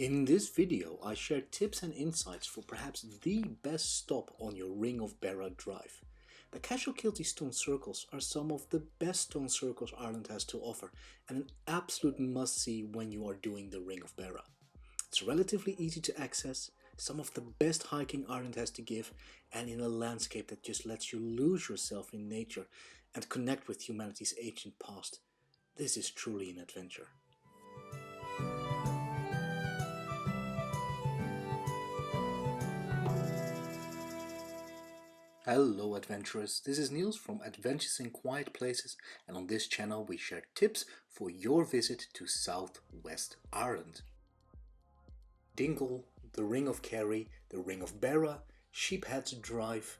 In this video, I share tips and insights for perhaps the best stop on your Ring of Beara drive. The Cashelkeelty Stone Circles are some of the best stone circles Ireland has to offer and an absolute must-see when you are doing the Ring of Beara. It's relatively easy to access, some of the best hiking Ireland has to give, and in a landscape that just lets you lose yourself in nature and connect with humanity's ancient past. This is truly an adventure. Hello adventurers, this is Niels from Adventures in Quiet Places, and on this channel we share tips for your visit to Southwest Ireland. Dingle, the Ring of Kerry, the Ring of Beara, Sheephead's Drive,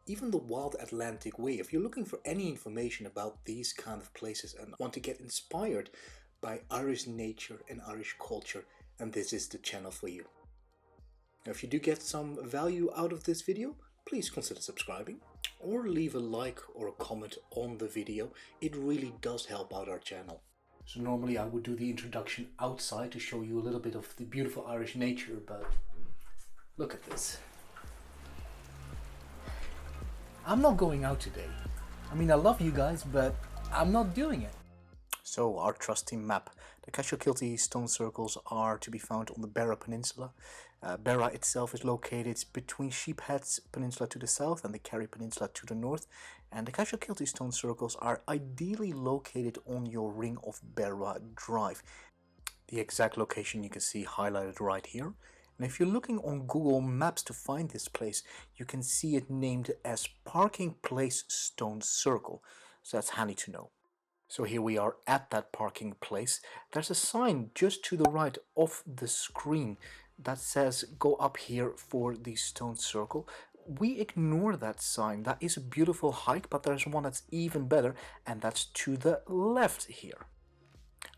even the Wild Atlantic Way. If you're looking for any information about these kind of places and want to get inspired by Irish nature and Irish culture, then this is the channel for you. Now, if you do get some value out of this video, please consider subscribing or leave a like or a comment on the video. It really does help out our channel. So normally I would do the introduction outside to show you a little bit of the beautiful Irish nature, but look at this. I'm not going out today. I mean, I love you guys, but I'm not doing it. So our trusty map. The Cashelkeelty Stone Circles are to be found on the Beara Peninsula. Beara itself is located between Sheephead's Peninsula to the south and the Kerry Peninsula to the north. And the Cashelkeelty Stone Circles are ideally located on your Ring of Beara drive. The exact location you can see highlighted right here. And if you're looking on Google Maps to find this place, you can see it named as Parking Place Stone Circle. So that's handy to know. So here we are at that parking place. There's a sign just to the right of the screen that says go up here for the stone circle. We ignore that sign. That is a beautiful hike, but there's one that's even better, and that's to the left here.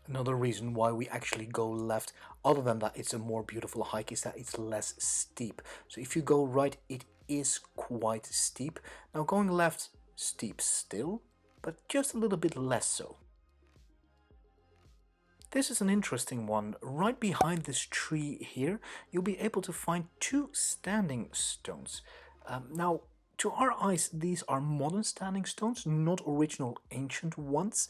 Another reason why we actually go left, other than that it's a more beautiful hike, is that it's less steep. So if you go right, it is quite steep. Now going left, steep still, but just a little bit less so. This is an interesting one. Right behind this tree here, you'll be able to find two standing stones. Now, to our eyes, these are modern standing stones, not original ancient ones.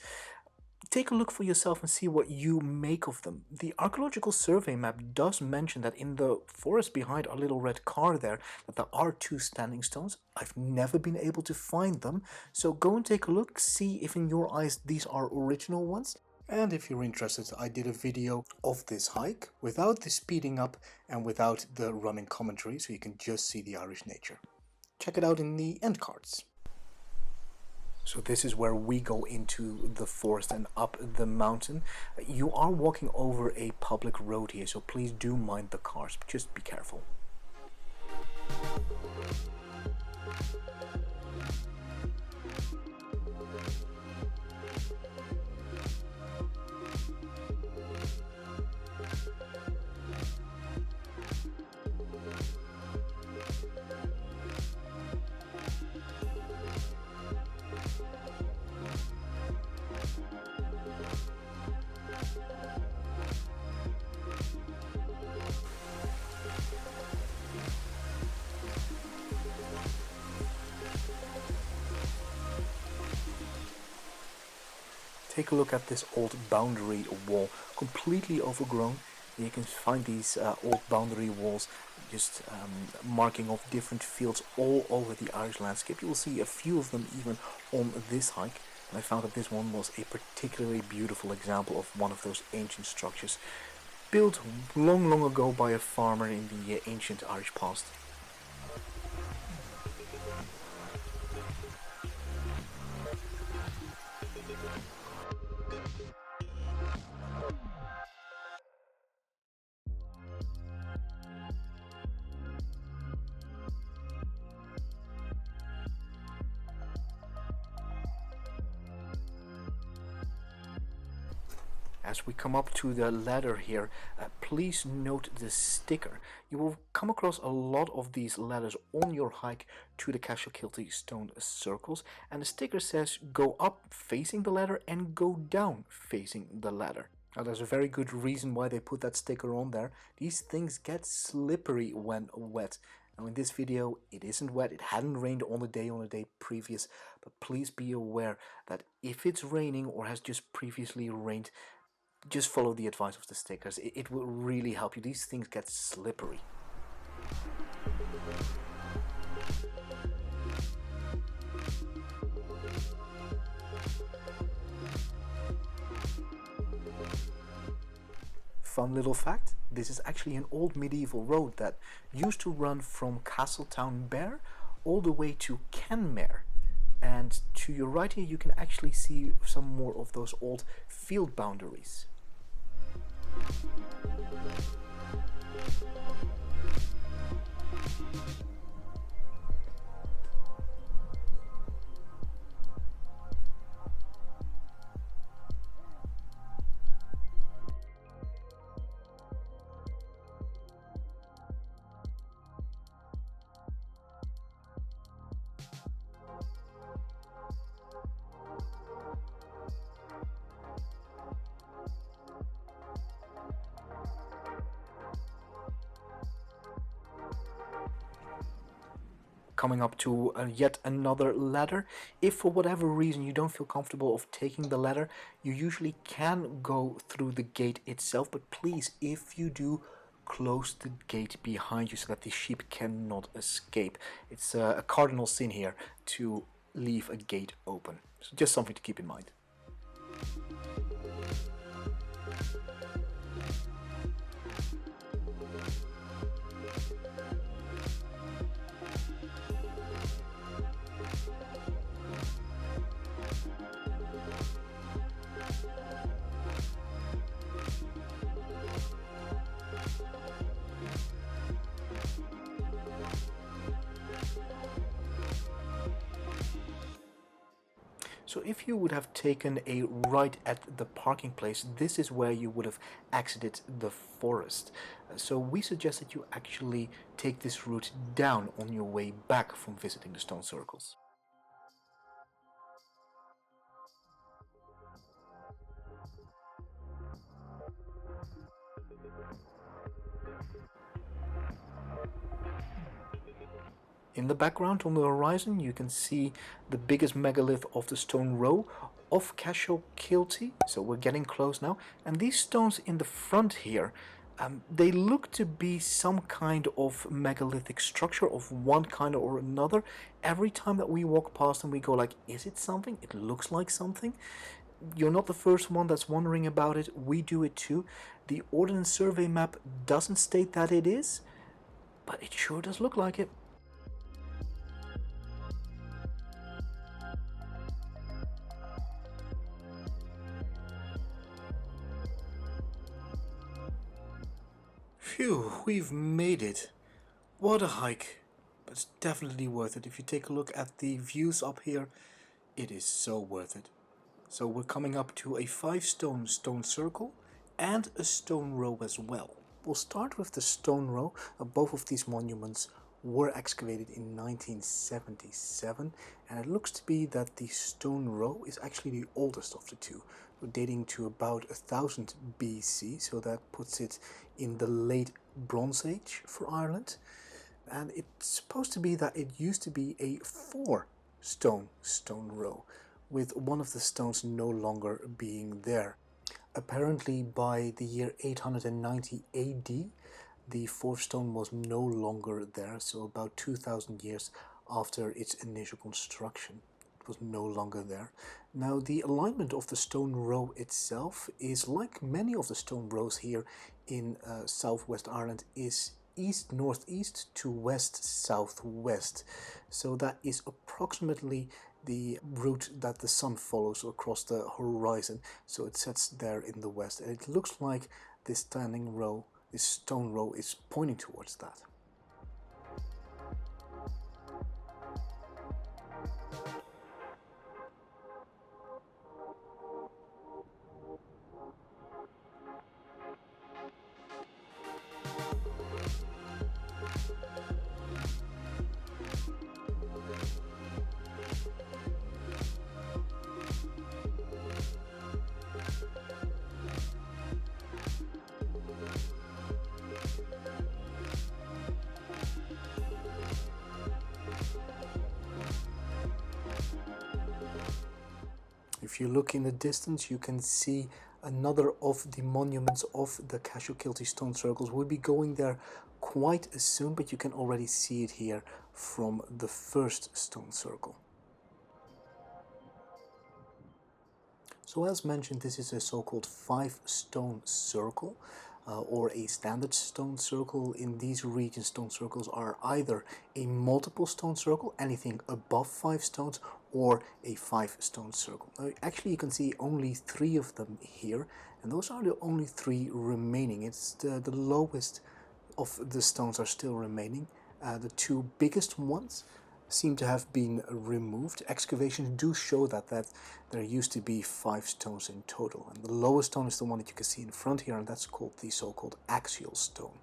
Take a look for yourself and see what you make of them. The archaeological survey map does mention that in the forest behind our little red car there, that there are two standing stones. I've never been able to find them, so go and take a look, see if in your eyes these are original ones. And if you're interested, I did a video of this hike without the speeding up and without the running commentary, so you can just see the Irish nature. Check it out in the end cards. So this is where we go into the forest and up the mountain. You are walking over a public road here, so please do mind the cars, just be careful. Take a look at this old boundary wall, completely overgrown. You can find these old boundary walls just marking off different fields all over the Irish landscape. You will see a few of them even on this hike. And I found that this one was a particularly beautiful example of one of those ancient structures built long, long ago by a farmer in the ancient Irish past. As we come up to the ladder here, please note the sticker. You will come across a lot of these ladders on your hike to the Cashelkeelty Stone Circles, and the sticker says go up facing the ladder and go down facing the ladder. Now there's a very good reason why they put that sticker on there. These things get slippery when wet. Now in this video it isn't wet, it hadn't rained on the day previous, but please be aware that if it's raining or has just previously rained, just follow the advice of the stickers. It will really help you. These things get slippery. Fun little fact, this is actually an old medieval road that used to run from Castletownbere all the way to Kenmare. And to your right here you can actually see some more of those old field boundaries. Coming up to yet another ladder. If for whatever reason you don't feel comfortable of taking the ladder, you usually can go through the gate itself, but please, if you do, close the gate behind you so that the sheep cannot escape. It's a cardinal sin here to leave a gate open. So just something to keep in mind. So if you would have taken a right at the parking place, this is where you would have exited the forest. So we suggest that you actually take this route down on your way back from visiting the stone circles. In the background on the horizon you can see the biggest megalith of the Stone Row of Cashelkeelty. So we're getting close now, and these stones in the front here, they look to be some kind of megalithic structure of one kind or another. Every time that we walk past them we go like, is it something? It looks like something. You're not the first one that's wondering about it, we do it too. The Ordnance Survey map doesn't state that it is, but it sure does look like it. Phew, we've made it. What a hike. But it's definitely worth it. If you take a look at the views up here, it is so worth it. So we're coming up to a 5-stone stone circle and a stone row as well. We'll start with the stone row. Both of these monuments were excavated in 1977, and it looks to be that the stone row is actually the oldest of the two, dating to about 1000 BC, so that puts it in the late Bronze Age for Ireland. And it's supposed to be that it used to be a 4-stone stone row, with one of the stones no longer being there. Apparently by the year 890 AD, the 4th stone was no longer there, so about 2000 years after its initial construction, it was no longer there. Now the alignment of the stone row itself is like many of the stone rows here in southwest Ireland, is east-northeast to west-southwest. So that is approximately the route that the sun follows across the horizon. So it sets there in the west, and it looks like this standing row, this stone row, is pointing towards that. If you look in the distance, you can see another of the monuments of the Cashelkeelty Stone Circles. We'll be going there quite soon, but you can already see it here from the first stone circle. So as mentioned, this is a so-called 5-stone circle, or a standard stone circle. In these regions, stone circles are either a multiple stone circle, anything above 5 stones, or a 5-stone circle. Actually, you can see only 3 of them here, and those are the only 3 remaining. It's the lowest of the stones are still remaining. The 2 biggest ones seem to have been removed. Excavations do show that there used to be 5 stones in total, and the lowest stone is the one that you can see in front here, and that's called the so-called Axial Stone.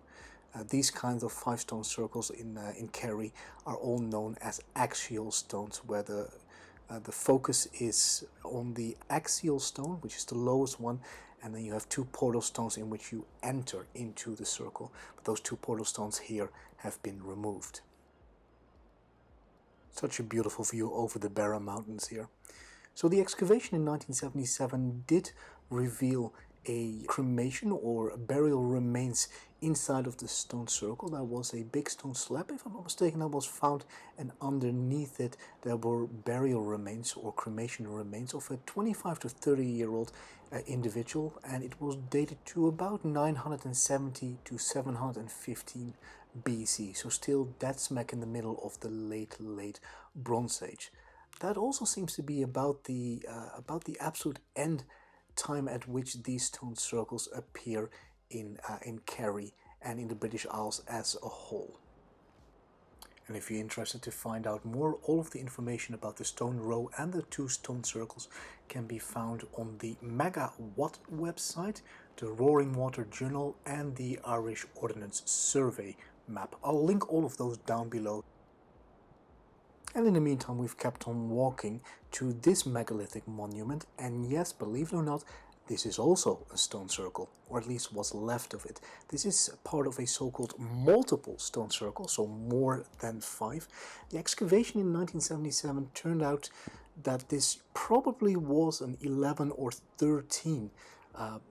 These kinds of 5-stone circles in Kerry are all known as axial stones, where the focus is on the axial stone, which is the lowest one, and then you have 2 portal stones in which you enter into the circle. But those 2 portal stones here have been removed. Such a beautiful view over the Beara Mountains here. So the excavation in 1977 did reveal a cremation or burial remains inside of the stone circle. There was a big stone slab, if I'm not mistaken, that was found, and underneath it there were burial remains or cremation remains of a 25 to 30-year-old individual, and it was dated to about 970 to 715 BC, so still dead smack in the middle of the late Bronze Age. That also seems to be about the absolute end time at which these stone circles appear in Kerry and in the British Isles as a whole. And if you're interested to find out more, all of the information about the Stone Row and the 2 stone circles can be found on the MegaWatt website, the Roaring Water Journal, and the Irish Ordnance Survey map. I'll link all of those down below. And in the meantime, we've kept on walking to this megalithic monument, and yes, believe it or not, this is also a stone circle, or at least what's left of it. This is part of a so-called multiple stone circle, so more than 5. The excavation in 1977 turned out that this probably was an 11 or 13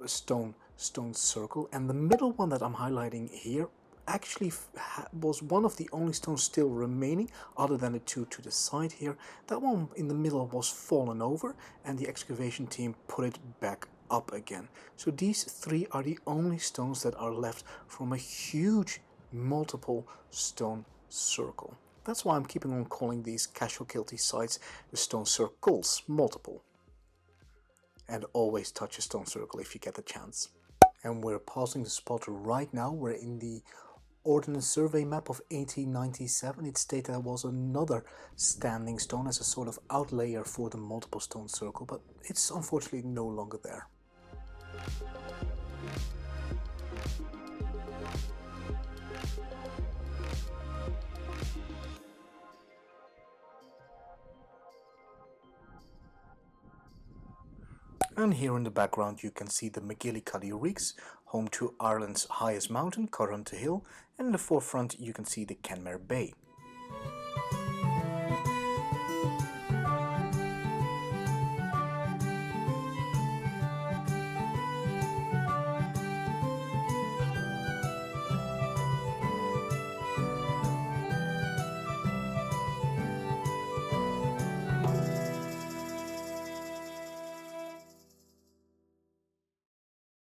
stone circle, and the middle one that I'm highlighting here actually was one of the only stones still remaining, other than the 2 to the side here. That one in the middle was fallen over, and the excavation team put it back up again. So these 3 are the only stones that are left from a huge multiple stone circle. That's why I'm keeping on calling these Cashelkeelty sites the stone circles multiple. And always touch a stone circle if you get the chance. And we're passing the spot right now. We're in the Ordnance Survey map of 1897. It stated there was another standing stone as a sort of outlier for the multiple stone circle, but it's unfortunately no longer there. And here in the background you can see the MacGillycuddy Reeks, home to Ireland's highest mountain, Currant Hill, and in the forefront you can see the Kenmare Bay.